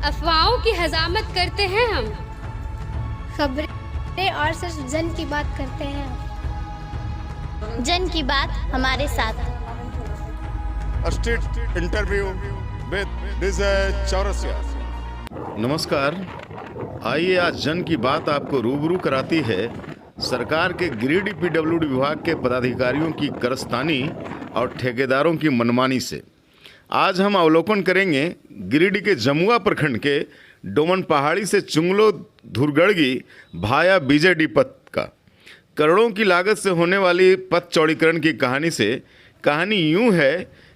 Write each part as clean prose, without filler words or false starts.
अफवाहों की हजामत करते हैं हम। खबरें और सिर्फ जन की बात करते हैं। जन की बात हमारे साथ। स्ट्रीट इंटरव्यू विद विजय चौरसिया। नमस्कार। आइए आज जन की बात आपको रूबरू कराती है सरकार के गिरिडीह पीडब्ल्यूडी विभाग के पदाधिकारियों की कारस्तानी और ठेकेदारों की मनमानी से। आज हम अवलोकन करेंगे गिरिडीह के जमुआ प्रखंड के डोमन पहाड़ी से चुंगलो धुरगड़गी भाया बीजेडी पथ का करोड़ों की लागत से होने वाली पथ चौड़ीकरण की कहानी से। कहानी यूं है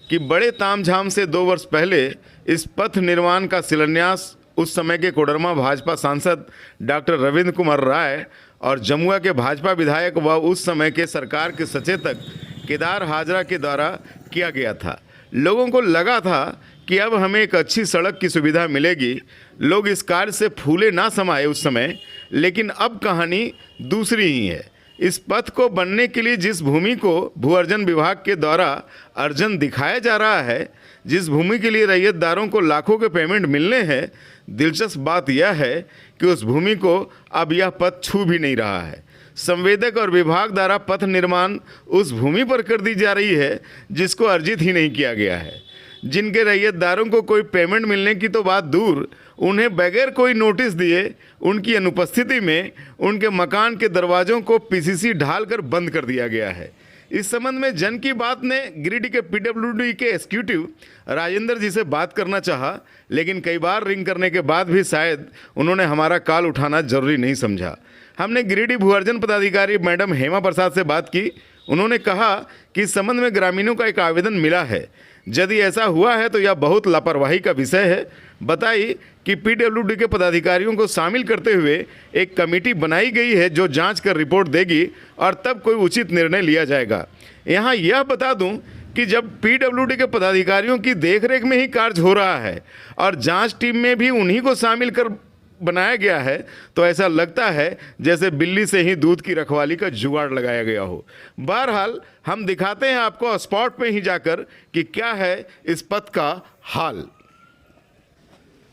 कि बड़े तामझाम से 2 वर्ष पहले इस पथ निर्माण का शिलान्यास उस समय के कोडरमा भाजपा सांसद डॉक्टर रविंद्र कुमार राय और जमुआ के भाजपा विधायक व उस समय के सरकार के सचेतक केदार हाजरा के द्वारा किया गया था। लोगों को लगा था कि अब हमें एक अच्छी सड़क की सुविधा मिलेगी। लोग इस कार्य से फूले ना समाये उस समय, लेकिन अब कहानी दूसरी ही है। इस पथ को बनने के लिए जिस भूमि को भू अर्जन विभाग के द्वारा अर्जन दिखाया जा रहा है, जिस भूमि के लिए रैयतदारों को लाखों के पेमेंट मिलने हैं, दिलचस्प बात यह है कि उस भूमि को अब यह पथ छू भी नहीं रहा है। संवेदक और विभाग द्वारा पथ निर्माण उस भूमि पर कर दी जा रही है जिसको अर्जित ही नहीं किया गया है। जिनके रैयतदारों को कोई पेमेंट मिलने की तो बात दूर, उन्हें बगैर कोई नोटिस दिए उनकी अनुपस्थिति में उनके मकान के दरवाज़ों को पीसीसी ढालकर बंद कर दिया गया है। इस संबंध में जन की बात ने गिरिडीह के पीडब्ल्यूडी के एग्जीक्यूटिव राजेंद्र जी से बात करना चाहा, लेकिन कई बार रिंग करने के बाद भी शायद उन्होंने हमारा कॉल उठाना जरूरी नहीं समझा। हमने गिरिडीह भू अर्जन पदाधिकारी मैडम हेमा प्रसाद से बात की। उन्होंने कहा कि इस संबंध में ग्रामीणों का एक आवेदन मिला है। यदि ऐसा हुआ है तो यह बहुत लापरवाही का विषय है। बताई कि पीडब्ल्यूडी के पदाधिकारियों को शामिल करते हुए एक कमेटी बनाई गई है जो जांच कर रिपोर्ट देगी और तब कोई उचित निर्णय लिया जाएगा। यहाँ यह बता दूं कि जब पीडब्ल्यूडी के पदाधिकारियों की देखरेख में ही कार्य हो रहा है और जांच टीम में भी उन्हीं को शामिल कर बनाया गया है, तो ऐसा लगता है जैसे बिल्ली से ही दूध की रखवाली का जुगाड़ लगाया गया हो। बहरहाल हम दिखाते हैं आपको स्पॉट पे ही जाकर कि क्या है इस पथ का हाल।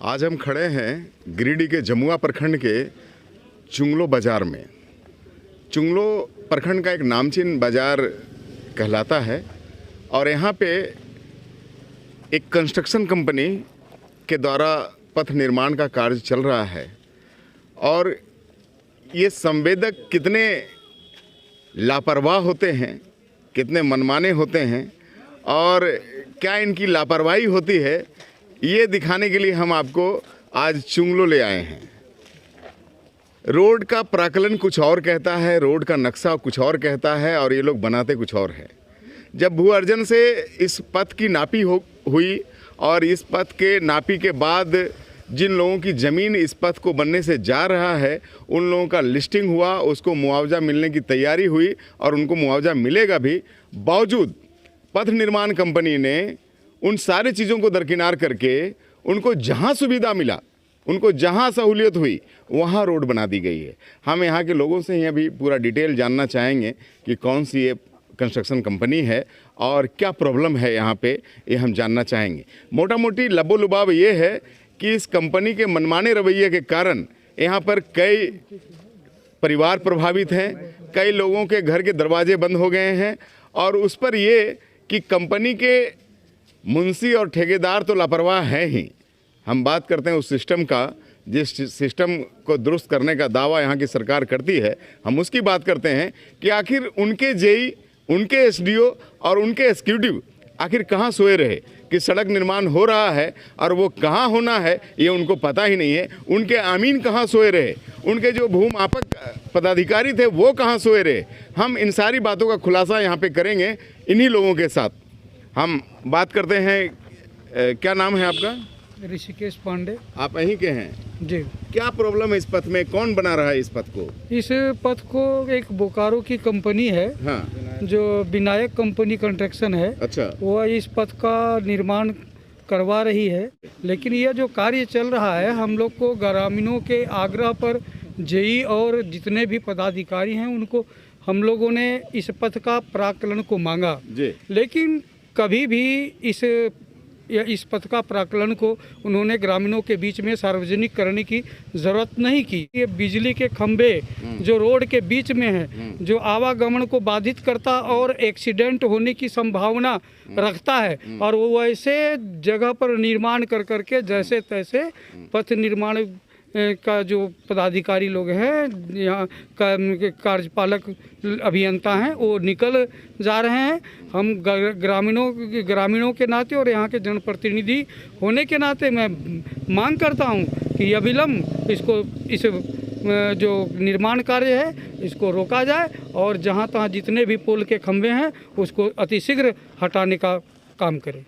आज हम खड़े हैं गिरिडीह के जमुआ प्रखंड के चुंगलो बाजार में। चुंगलो प्रखंड का एक नामचीन बाजार कहलाता है और यहाँ पे एक कंस्ट्रक्शन कंपनी के द्वारा पथ निर्माण का कार्य चल रहा है और ये संवेदक कितने लापरवाह होते हैं, कितने मनमाने होते हैं और क्या इनकी लापरवाही होती है, ये दिखाने के लिए हम आपको आज चुंगलो ले आए हैं। रोड का प्राकलन कुछ और कहता है, रोड का नक्शा कुछ और कहता है और ये लोग बनाते कुछ और है। जब भू अर्जन से इस पथ की नापी हुई और इस पथ के नापी के बाद जिन लोगों की ज़मीन इस पथ को बनने से जा रहा है उन लोगों का लिस्टिंग हुआ, उसको मुआवजा मिलने की तैयारी हुई और उनको मुआवजा मिलेगा भी। बावजूद पथ निर्माण कंपनी ने उन सारी चीज़ों को दरकिनार करके उनको जहां सुविधा मिला, उनको जहां सहूलियत हुई, वहां रोड बना दी गई है। हम यहाँ के लोगों से ही अभी पूरा डिटेल जानना चाहेंगे कि कौन सी ये कंस्ट्रक्शन कंपनी है और क्या प्रॉब्लम है यहाँ पे, ये हम जानना चाहेंगे। मोटा मोटी लबो लुबाब ये है कि इस कंपनी के मनमाने रवैये के कारण यहाँ पर कई परिवार प्रभावित हैं, कई लोगों के घर के दरवाजे बंद हो गए हैं और उस पर ये कि कंपनी के मुंशी और ठेकेदार तो लापरवाह हैं ही। हम बात करते हैं उस सिस्टम का, जिस सिस्टम को दुरुस्त करने का दावा यहाँ की सरकार करती है, हम उसकी बात करते हैं कि आखिर उनके जेई, उनके एसडीओ और उनके एग्जीक्यूटिव आखिर कहाँ सोए रहे कि सड़क निर्माण हो रहा है और वो कहाँ होना है ये उनको पता ही नहीं है। उनके आमीन कहाँ सोए रहे, उनके जो भूमापक पदाधिकारी थे वो कहाँ सोए रहे। हम इन सारी बातों का खुलासा यहाँ पे करेंगे इन्हीं लोगों के साथ। हम बात करते हैं, क्या नाम है आपका? ऋषिकेश पांडे। आप यहीं के हैं जी। क्या प्रॉब्लम है इस पथ में, कौन बना रहा है इस पथ को? इस पथ को एक बोकारो की कंपनी है, हाँ, जो विनायक कंपनी कंस्ट्रक्शन है। अच्छा। वो इस पथ का निर्माण करवा रही है, लेकिन यह जो कार्य चल रहा है, हम लोग को ग्रामीणों के आग्रह पर जेई और जितने भी पदाधिकारी हैं उनको हम लोगों ने इस पथ का प्राकलन को मांगा, लेकिन कभी भी इस पथ का प्राकलन को उन्होंने ग्रामीणों के बीच में सार्वजनिक करने की ज़रूरत नहीं की। ये बिजली के खंभे जो रोड के बीच में है, जो आवागमन को बाधित करता और एक्सीडेंट होने की संभावना रखता है, और वो वैसे जगह पर निर्माण कर करके जैसे तैसे पथ निर्माण का जो पदाधिकारी लोग हैं, यहाँ का कार्यपालक अभियंता हैं, वो निकल जा रहे हैं। हम ग्रामीणों के नाते और यहाँ के जनप्रतिनिधि होने के नाते मैं मांग करता हूँ कि अविलंब इस जो निर्माण कार्य है इसको रोका जाए और जहाँ तहाँ जितने भी पोल के खंभे हैं उसको अतिशीघ्र हटाने का काम करें।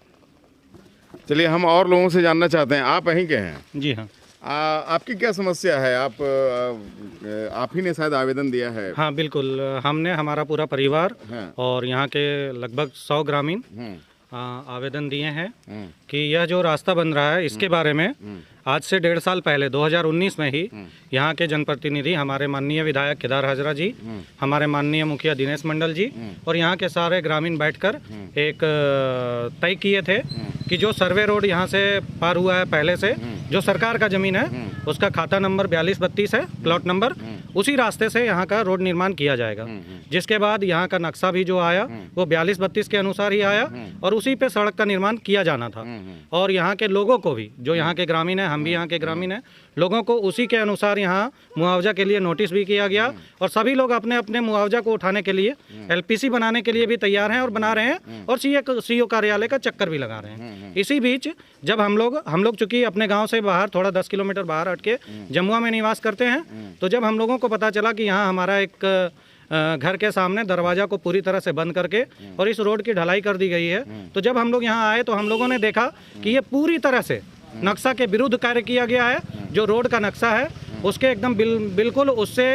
चलिए, हम और लोगों से जानना चाहते हैं, आप यहीं के हैं? जी हाँ। आपकी क्या समस्या है? आप ही ने शायद आवेदन दिया है? हाँ बिल्कुल, हमने, हमारा पूरा परिवार हाँ। और यहाँ के लगभग 100 ग्रामीण आवेदन दिए हैं कि यह जो रास्ता बन रहा है इसके बारे में आज से 1.5 साल पहले 2019 में ही यहाँ के जनप्रतिनिधि, हमारे माननीय विधायक केदार हाजरा जी, हमारे माननीय मुखिया दिनेश मंडल जी और यहाँ के सारे ग्रामीण बैठकर एक तय किए थे कि जो सर्वे रोड यहाँ से पार हुआ है पहले से, जो सरकार का ज़मीन है उसका खाता नंबर 4232 है, प्लॉट नंबर, उसी रास्ते से यहाँ का रोड निर्माण किया जाएगा। जिसके बाद यहाँ का नक्शा भी जो आया वो 4232 के अनुसार ही आया और उसी पे सड़क का निर्माण किया जाना था। और यहाँ के लोगों को भी, जो यहाँ के ग्रामीण हैं, हम भी यहाँ के ग्रामीण हैं, लोगों को उसी के अनुसार यहाँ मुआवजा के लिए नोटिस भी किया गया और सभी लोग अपने अपने मुआवजा को उठाने के लिए एलपीसी बनाने के लिए भी तैयार हैं और बना रहे हैं और सीओ कार्यालय का चक्कर भी लगा रहे हैं। इसी बीच जब हम लोग चूँकि अपने गांव से बाहर थोड़ा 10 किलोमीटर बाहर हट के जमुआ में निवास करते हैं, तो जब हम लोगों को पता चला कि यहाँ हमारा एक घर के सामने दरवाज़ा को पूरी तरह से बंद करके और इस रोड की ढलाई कर दी गई है, तो जब हम लोग यहाँ आए तो हम लोगों ने देखा कि ये पूरी तरह से नक्शा के विरुद्ध कार्य किया गया है। जो रोड का नक्शा है उसके एकदम बिल्कुल उससे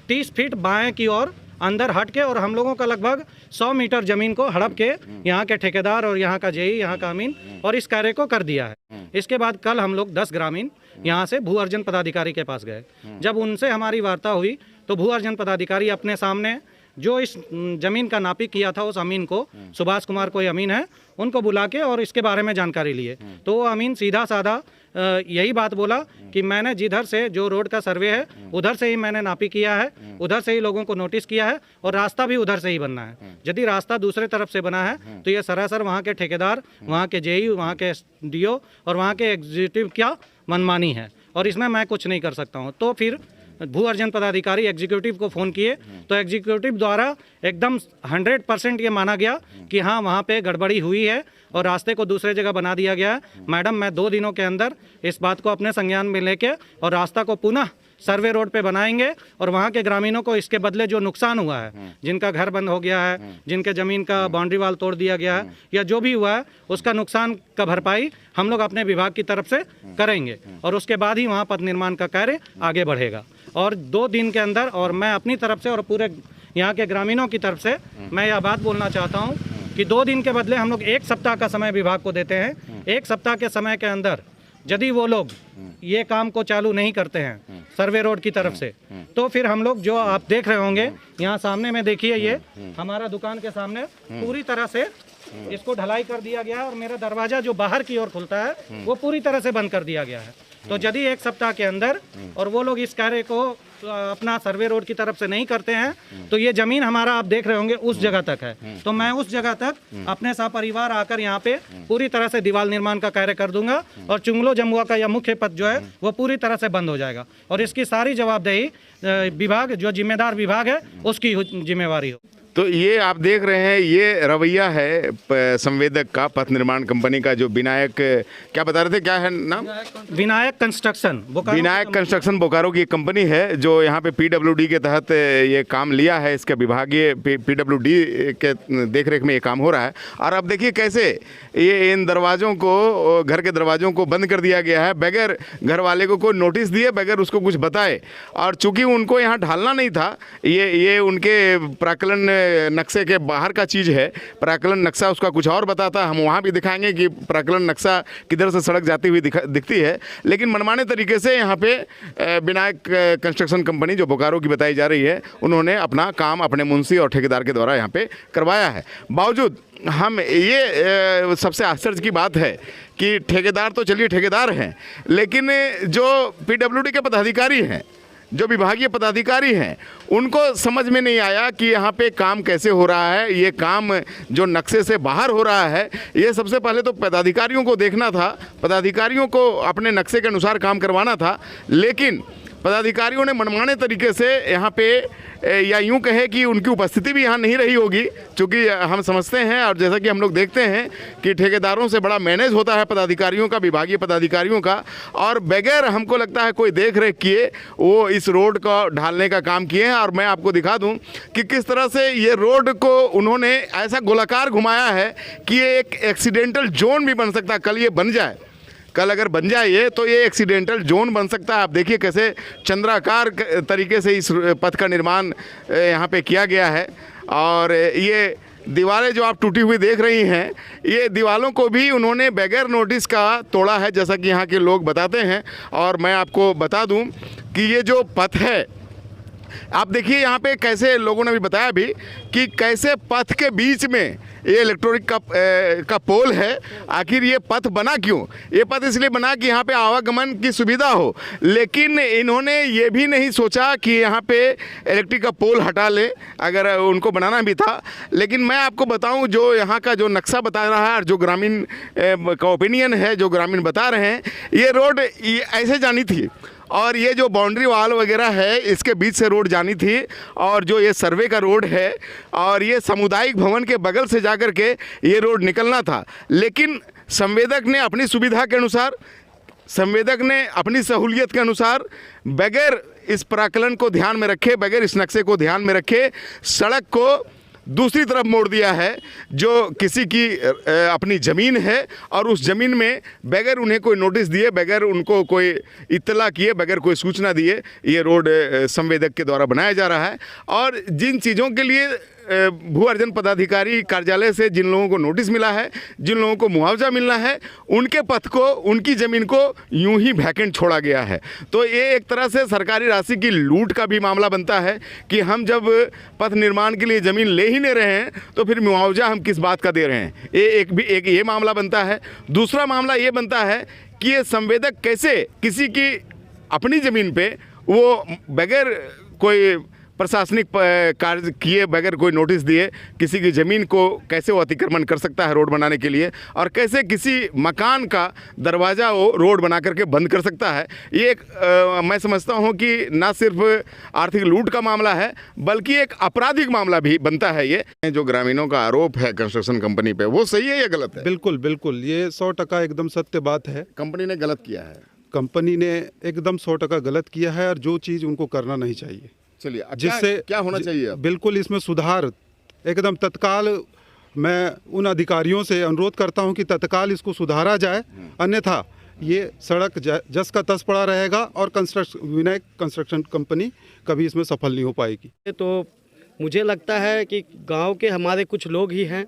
30 फीट बाएं की ओर अंदर हट के और हम लोगों का लगभग 100 मीटर ज़मीन को हड़प के यहाँ के ठेकेदार और यहाँ का जेई, यहाँ का अमीन और इस कार्य को कर दिया है। इसके बाद कल हम लोग 10 ग्रामीण यहाँ से भू अर्जन पदाधिकारी के पास गए। जब उनसे हमारी वार्ता हुई तो भू अर्जन पदाधिकारी अपने सामने जो इस ज़मीन का नापी किया था उस अमीन को, सुभाष कुमार कोई अमीन है, उनको बुला के और इसके बारे में जानकारी लिए। तो वो अमीन सीधा साधा यही बात बोला कि मैंने जिधर से जो रोड का सर्वे है उधर से ही मैंने नापी किया है, उधर से ही लोगों को नोटिस किया है और रास्ता भी उधर से ही बनना है। यदि रास्ता दूसरे तरफ से बना है तो ये सरासर वहाँ के ठेकेदार, वहाँ के जेई, वहाँ के डीओ और वहाँ के एग्जीक्यूटिव क्या मनमानी है और इसमें मैं कुछ नहीं कर सकता हूँ। तो फिर भू अर्जन पदाधिकारी एग्जीक्यूटिव को फ़ोन किए तो एग्जीक्यूटिव द्वारा एकदम 100% ये माना गया कि हाँ वहाँ पे गड़बड़ी हुई है और रास्ते को दूसरे जगह बना दिया गया है। मैडम, मैं 2 दिनों के अंदर इस बात को अपने संज्ञान में लेके और रास्ता को पुनः सर्वे रोड पे बनाएंगे और वहाँ के ग्रामीणों को इसके बदले जो नुकसान हुआ है, जिनका घर बंद हो गया है, जिनके ज़मीन का बाउंड्री वाल तोड़ दिया गया है या जो भी हुआ है, उसका नुकसान का भरपाई हम लोग अपने विभाग की तरफ से करेंगे और उसके बाद ही वहाँ पथ निर्माण का कार्य आगे बढ़ेगा। और 2 दिन के अंदर, और मैं अपनी तरफ से और पूरे यहाँ के ग्रामीणों की तरफ से मैं यह बात बोलना चाहता हूँ कि 2 दिन के बदले हम लोग 1 सप्ताह का समय विभाग को देते हैं। 1 सप्ताह के समय के अंदर यदि वो लोग ये काम को चालू नहीं करते हैं सर्वे रोड की तरफ से, तो फिर हम लोग, जो आप देख रहे होंगे यहाँ सामने में, देखिए ये हमारा दुकान के सामने पूरी तरह से इसको ढलाई कर दिया गया है और मेरा दरवाज़ा जो बाहर की ओर खुलता है वो पूरी तरह से बंद कर दिया गया है। तो यदि 1 सप्ताह के अंदर और वो लोग इस कार्य को अपना सर्वे रोड की तरफ से नहीं करते हैं तो ये ज़मीन हमारा, आप देख रहे होंगे, उस जगह तक है। तो मैं उस जगह तक अपने सपरिवार आकर यहाँ पे पूरी तरह से दीवार निर्माण का कार्य कर दूंगा और चुंगलो जमुआ का यह मुख्य पथ जो है वो पूरी तरह से बंद हो जाएगा और इसकी सारी जवाबदेही विभाग, जो जिम्मेदार विभाग है, उसकी जिम्मेवारी हो। तो ये आप देख रहे हैं, ये रवैया है संवेदक का, पथ निर्माण कंपनी का, जो विनायक, क्या बता रहे थे, क्या है नाम? विनायक कंस्ट्रक्शन, विनायक कंस्ट्रक्शन बोकारो की कंपनी है जो यहाँ पे पीडब्ल्यूडी के तहत ये काम लिया है। इसका विभागीय पीडब्ल्यूडी के देखरेख में ये काम हो रहा है। और अब देखिए कैसे ये इन दरवाज़ों को, घर के दरवाज़ों को बंद कर दिया गया है बगैर घर वाले को कोई नोटिस दिए, बगैर उसको कुछ बताए। और चूँकि उनको यहाँ ढालना नहीं था, ये उनके प्राकलन नक्शे के बाहर का चीज़ है। प्राक्कलन नक्शा उसका कुछ और बताता है। हम वहाँ भी दिखाएंगे कि प्राक्कलन नक्शा किधर से सड़क जाती हुई दिखती है। लेकिन मनमाने तरीके से यहाँ पे विनायक कंस्ट्रक्शन कंपनी जो बोकारो की बताई जा रही है, उन्होंने अपना काम अपने मुंशी और ठेकेदार के द्वारा यहाँ पे करवाया है। बावजूद हम ये सबसे आश्चर्य की बात है कि ठेकेदार तो चलिए ठेकेदार हैं, लेकिन जो पीडब्ल्यूडी के पदाधिकारी हैं, जो विभागीय पदाधिकारी हैं, उनको समझ में नहीं आया कि यहाँ पे काम कैसे हो रहा है। ये काम जो नक्शे से बाहर हो रहा है, ये सबसे पहले तो पदाधिकारियों को देखना था, पदाधिकारियों को अपने नक्शे के अनुसार काम करवाना था। लेकिन पदाधिकारियों ने मनमाने तरीके से यहाँ पे, या यूँ कहे कि उनकी उपस्थिति भी यहाँ नहीं रही होगी, क्योंकि हम समझते हैं और जैसा कि हम लोग देखते हैं कि ठेकेदारों से बड़ा मैनेज होता है पदाधिकारियों का, विभागीय पदाधिकारियों का, और बगैर हमको लगता है कोई देख रेख किए वो इस रोड को ढालने का काम किए हैं। और मैं आपको दिखा दूं कि किस तरह से ये रोड को उन्होंने ऐसा गोलाकार घुमाया है कि ये एक एक्सीडेंटल जोन भी बन सकता है। कल ये बन जाए, कल अगर बन जाए ये, तो ये एक्सीडेंटल जोन बन सकता है। आप देखिए कैसे चंद्राकार तरीके से इस पथ का निर्माण यहाँ पे किया गया है। और ये दीवारें जो आप टूटी हुई देख रही हैं, ये दीवारों को भी उन्होंने बगैर नोटिस का तोड़ा है, जैसा कि यहाँ के लोग बताते हैं। और मैं आपको बता दूं कि ये जो पथ है, आप देखिए यहाँ पे कैसे लोगों ने भी बताया भी कि कैसे पथ के बीच में ये इलेक्ट्रॉनिक का पोल है। आखिर ये पथ बना क्यों? ये पथ इसलिए बना कि यहाँ पे आवागमन की सुविधा हो, लेकिन इन्होंने ये भी नहीं सोचा कि यहाँ पे इलेक्ट्रिक का पोल हटा ले, अगर उनको बनाना भी था। लेकिन मैं आपको बताऊं, जो यहाँ का जो नक्शा बता रहा है और जो ग्रामीण का ओपिनियन है, जो ग्रामीण बता रहे हैं, ये रोड ऐसे जानी थी और ये जो बाउंड्री वाल वगैरह है इसके बीच से रोड जानी थी। और जो ये सर्वे का रोड है और ये सामुदायिक भवन के बगल से जाकर के ये रोड निकलना था। लेकिन संवेदक ने अपनी सुविधा के अनुसार, संवेदक ने अपनी सहूलियत के अनुसार, बगैर इस प्राक्कलन को ध्यान में रखे, बगैर इस नक्शे को ध्यान में रखे, सड़क को दूसरी तरफ मोड़ दिया है, जो किसी की अपनी ज़मीन है। और उस ज़मीन में बगैर उन्हें कोई नोटिस दिए, बगैर उनको कोई इत्तला किए, बगैर कोई सूचना दिए, ये रोड संवेदक के द्वारा बनाया जा रहा है। और जिन चीज़ों के लिए भू अर्जन पदाधिकारी कार्यालय से जिन लोगों को नोटिस मिला है, जिन लोगों को मुआवजा मिलना है, उनके पथ को, उनकी ज़मीन को यूं ही वैकेंट छोड़ा गया है। तो ये एक तरह से सरकारी राशि की लूट का भी मामला बनता है कि हम जब पथ निर्माण के लिए ज़मीन ले ही नहीं रहे हैं तो फिर मुआवजा हम किस बात का दे रहे हैं। एक ये मामला बनता है। दूसरा मामला ये बनता है कि ये संवेदक कैसे किसी की अपनी ज़मीन पे वो बगैर कोई प्रशासनिक कार्य किए, बगैर कोई नोटिस दिए, किसी की ज़मीन को कैसे वो अतिक्रमण कर सकता है रोड बनाने के लिए, और कैसे किसी मकान का दरवाज़ा वो रोड बना करके बंद कर सकता है। ये एक मैं समझता हूँ कि ना सिर्फ आर्थिक लूट का मामला है, बल्कि एक आपराधिक मामला भी बनता है। ये जो ग्रामीणों का आरोप है कंस्ट्रक्शन कंपनी पे, वो सही है या गलत है? बिल्कुल बिल्कुल, ये 100% एकदम सत्य बात है। कंपनी ने गलत किया है, कंपनी ने एकदम 100% गलत किया है, और जो चीज़ उनको करना नहीं चाहिए। चलिए, जिससे क्या होना चाहिए अब? बिल्कुल इसमें सुधार एकदम तत्काल। मैं उन अधिकारियों से अनुरोध करता हूं कि तत्काल इसको सुधारा जाए, अन्यथा ये सड़क जस का तस पड़ा रहेगा और विनायक कंस्ट्रक्शन कंपनी कभी इसमें सफल नहीं हो पाएगी। तो मुझे लगता है कि गांव के हमारे कुछ लोग ही हैं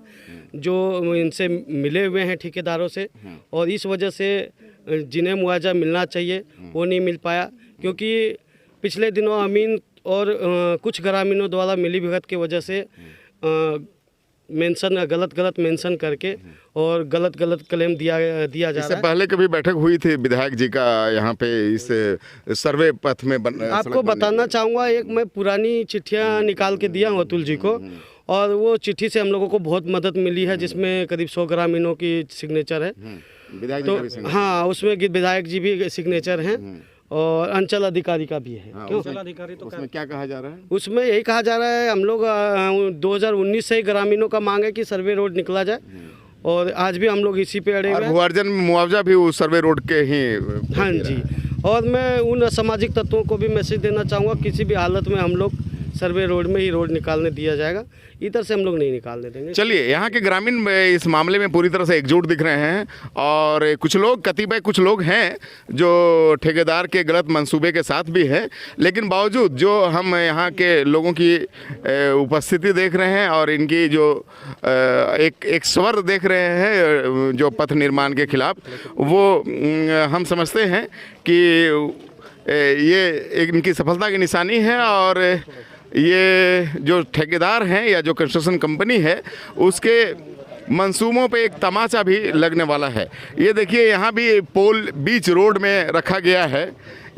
जो इनसे मिले हुए हैं ठेकेदारों से, और इस वजह से जिन्हें मुआवजा मिलना चाहिए वो नहीं मिल पाया। क्योंकि पिछले दिनों अमीन और कुछ ग्रामीणों द्वारा मिली भगत की वजह से गलत मेंशन करके और गलत क्लेम दिया जा रहा है। इससे पहले कभी बैठक हुई थी विधायक जी का यहाँ पे इस सर्वे पथ में आपको बताना चाहूँगा, एक मैं पुरानी चिट्ठियाँ निकाल के दिया हूँ अतुल जी को, और वो चिट्ठी से हम लोगों को बहुत मदद मिली है, जिसमें करीब 100 ग्रामीणों की सिग्नेचर है। तो हाँ, उसमें विधायक जी भी सिग्नेचर हैं और अंचल अधिकारी का भी है। अंचल अधिकारी तो उसमें क्या कहा जा रहा है? उसमें यही कहा जा रहा है, हम लोग 2019 से ग्रामीणों का मांग है कि सर्वे रोड निकला जाए, और आज भी हम लोग इसी पे अड़े हुए हैं। भू-अर्जन मुआवजा भी उस सर्वे रोड के ही। हाँ जी, और मैं उन असामाजिक तत्वों को भी मैसेज देना चाहूँगा, किसी भी हालत में हम लोग सर्वे रोड में ही रोड निकालने दिया जाएगा, इधर से हम लोग नहीं निकालने देंगे। चलिए, यहाँ के ग्रामीण इस मामले में पूरी तरह से एकजुट दिख रहे हैं और कुछ लोग, कतिपय कुछ लोग हैं जो ठेकेदार के गलत मंसूबे के साथ भी हैं, लेकिन बावजूद जो हम यहाँ के लोगों की उपस्थिति देख रहे हैं और इनकी जो एक स्वर देख रहे हैं जो पथ निर्माण के खिलाफ, वो हम समझते हैं कि ये इनकी सफलता की निशानी है और ये जो ठेकेदार हैं या जो कंस्ट्रक्शन कंपनी है उसके मंसूबों पे एक तमाचा भी लगने वाला है। ये देखिए, यहाँ भी पोल बीच रोड में रखा गया है।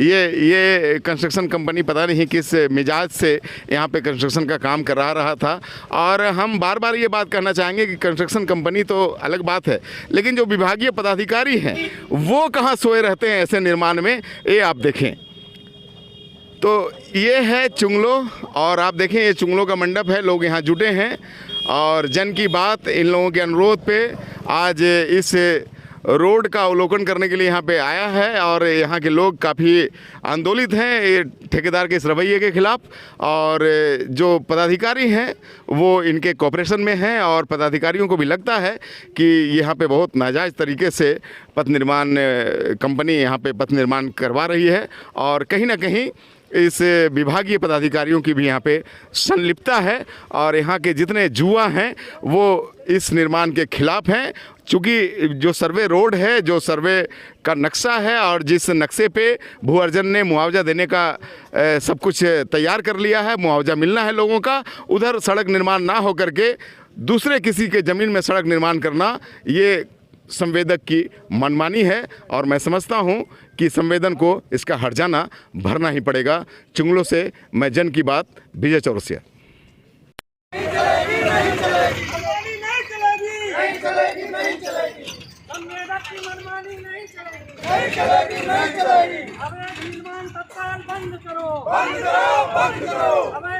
ये कंस्ट्रक्शन कंपनी पता नहीं किस मिजाज से यहाँ पे कंस्ट्रक्शन का काम करा रहा था। और हम बार बार ये बात कहना चाहेंगे कि कंस्ट्रक्शन कंपनी तो अलग बात है, लेकिन जो विभागीय पदाधिकारी हैं वो कहाँ सोए रहते हैं ऐसे निर्माण में, ये आप देखें। तो ये है चुंगलो और आप देखें ये चुंगलो का मंडप है, लोग यहाँ जुटे हैं और जन की बात इन लोगों के अनुरोध पे आज इस रोड का अवलोकन करने के लिए यहाँ पे आया है और यहाँ के लोग काफ़ी आंदोलित हैं ये ठेकेदार के इस रवैये के खिलाफ। और जो पदाधिकारी हैं वो इनके कॉपरेशन में हैं और पदाधिकारियों को भी लगता है कि यहाँ पे बहुत नाजायज़ तरीके से पथ निर्माण कंपनी यहाँ पे पथ निर्माण करवा रही है और कहीं ना कहीं इस विभागीय पदाधिकारियों की भी यहाँ पे संलिप्तता है और यहाँ के जितने जुआ हैं वो इस निर्माण के खिलाफ हैं। चूँकि जो सर्वे रोड है, जो सर्वे का नक्शा है और जिस नक्शे पे भू अर्जन ने मुआवजा देने का सब कुछ तैयार कर लिया है, मुआवजा मिलना है लोगों का, उधर सड़क निर्माण ना हो करके दूसरे किसी के ज़मीन में सड़क निर्माण करना ये संवेदक की मनमानी है और मैं समझता हूं कि संवेदन को इसका हर्जाना भरना ही पड़ेगा। चुंगलों से मैं जन की बात, विजय चौरसिया। बंद करो, बंद करो, बंद करो।